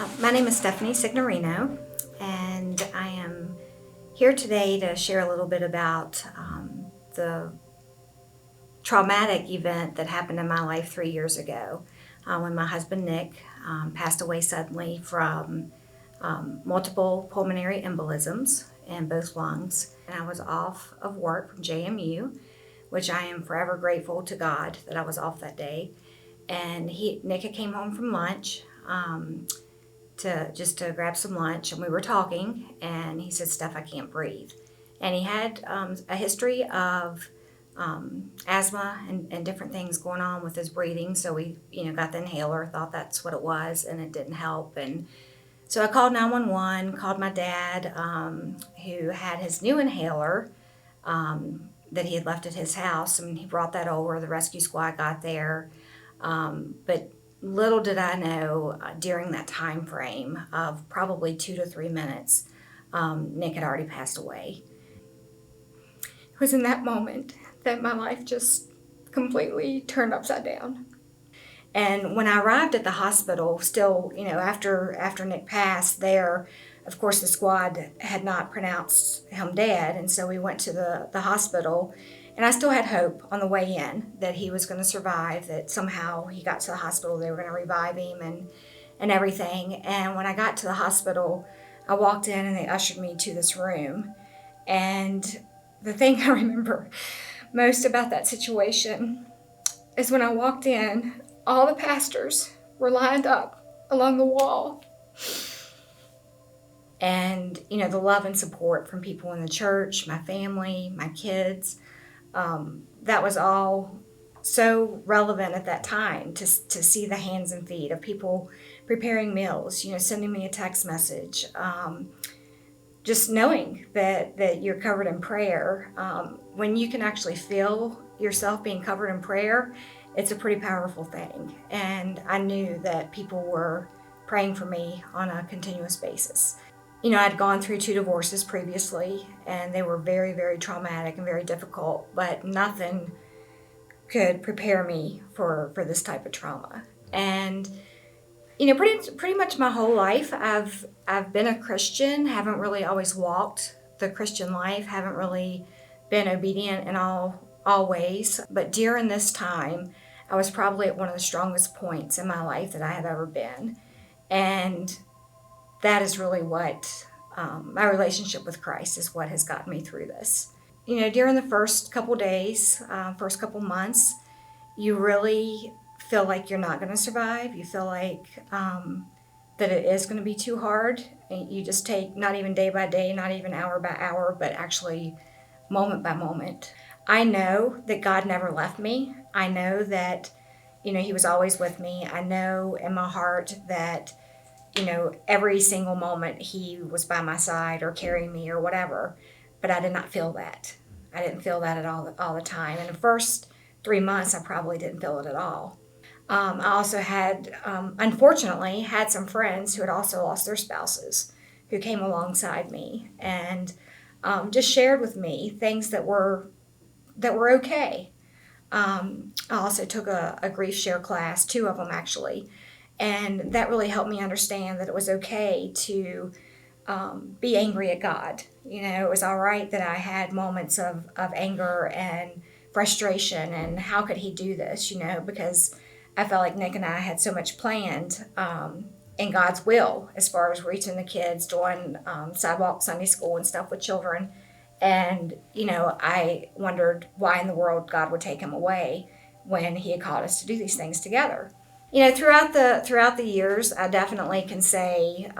My name is Stephanie Signorino, and I am here today to share a little bit about the traumatic event that happened in my life 3 years ago when my husband Nick passed away suddenly from multiple pulmonary embolisms in both lungs. And I was off of work from JMU, which I am forever grateful to God that I was off that day. And Nick had came home from lunch. To grab some lunch, and we were talking, and he said, "Steph, I can't breathe." And he had a history of asthma and different things going on with his breathing. So we, got the inhaler, thought that's what it was, and it didn't help. And so I called 911, called my dad, who had his new inhaler that he had left at his house, and he brought that over. The rescue squad got there, but little did I know during that time frame of probably 2 to 3 minutes, Nick had already passed away. It was in that moment that my life just completely turned upside down. And when I arrived at the hospital, still, after Nick passed there, of course the squad had not pronounced him dead, and so we went to the hospital. And I still had hope on the way in that he was going to survive, that somehow he got to the hospital, they were going to revive him and everything. And when I got to the hospital, I walked in and they ushered me to this room. And the thing I remember most about that situation is when I walked in, all the pastors were lined up along the wall. And, the love and support from people in the church, my family, my kids, that was all so relevant at that time to see the hands and feet of people preparing meals, sending me a text message, just knowing that you're covered in prayer. When you can actually feel yourself being covered in prayer, it's a pretty powerful thing. And I knew that people were praying for me on a continuous basis. I'd gone through 2 divorces previously, and they were very, very traumatic and very difficult, but nothing could prepare me for this type of trauma. And, pretty much my whole life, I've been a Christian, haven't really always walked the Christian life, haven't really been obedient in all ways. But during this time, I was probably at one of the strongest points in my life that I have ever been. And that is really what my relationship with Christ is what has gotten me through this. During the first couple days, first couple months, you really feel like you're not going to survive. You feel like that it is going to be too hard. And you just take not even day by day, not even hour by hour, but actually moment by moment. I know that God never left me. I know that, He was always with me. I know in my heart that every single moment He was by my side or carrying me or whatever, but I did not feel that. I didn't feel that at all the time. In the first 3 months, I probably didn't feel it at all. I also had, unfortunately, had some friends who had also lost their spouses who came alongside me and just shared with me things that were okay. I also took a grief share class, 2 of them actually, and that really helped me understand that it was okay to be angry at God. It was all right that I had moments of anger and frustration and how could He do this, because I felt like Nick and I had so much planned in God's will as far as reaching the kids, doing sidewalk Sunday school and stuff with children. And, I wondered why in the world God would take him away when He had called us to do these things together. Throughout the years, I definitely can say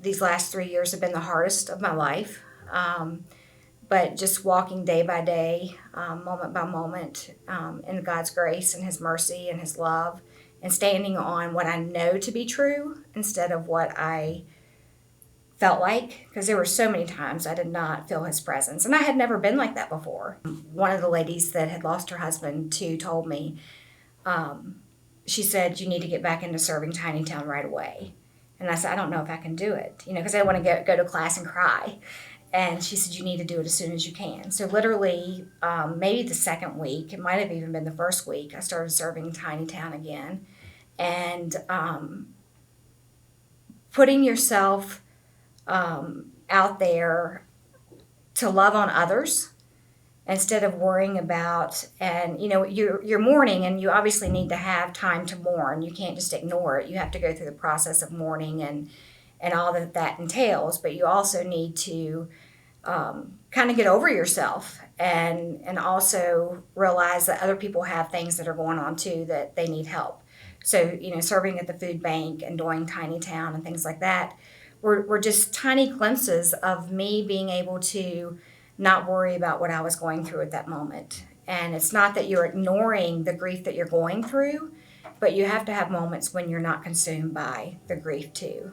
these last 3 years have been the hardest of my life. But just walking day by day, moment by moment, in God's grace and His mercy and His love, and standing on what I know to be true instead of what I felt like, because there were so many times I did not feel His presence, and I had never been like that before. One of the ladies that had lost her husband too told me, she said, "You need to get back into serving Tiny Town right away." And I said, "I don't know if I can do it, because I want to go to class and cry." And she said, "You need to do it as soon as you can." So literally, maybe the second week, it might have even been the first week, I started serving Tiny Town again. And putting yourself out there to love on others instead of worrying about, and you're mourning, and you obviously need to have time to mourn. You can't just ignore it. You have to go through the process of mourning and all that entails, but you also need to kind of get over yourself and also realize that other people have things that are going on too, that they need help. So, serving at the food bank and doing Tiny Town and things like that were just tiny glimpses of me being able to not worry about what I was going through at that moment. And it's not that you're ignoring the grief that you're going through, but you have to have moments when you're not consumed by the grief too.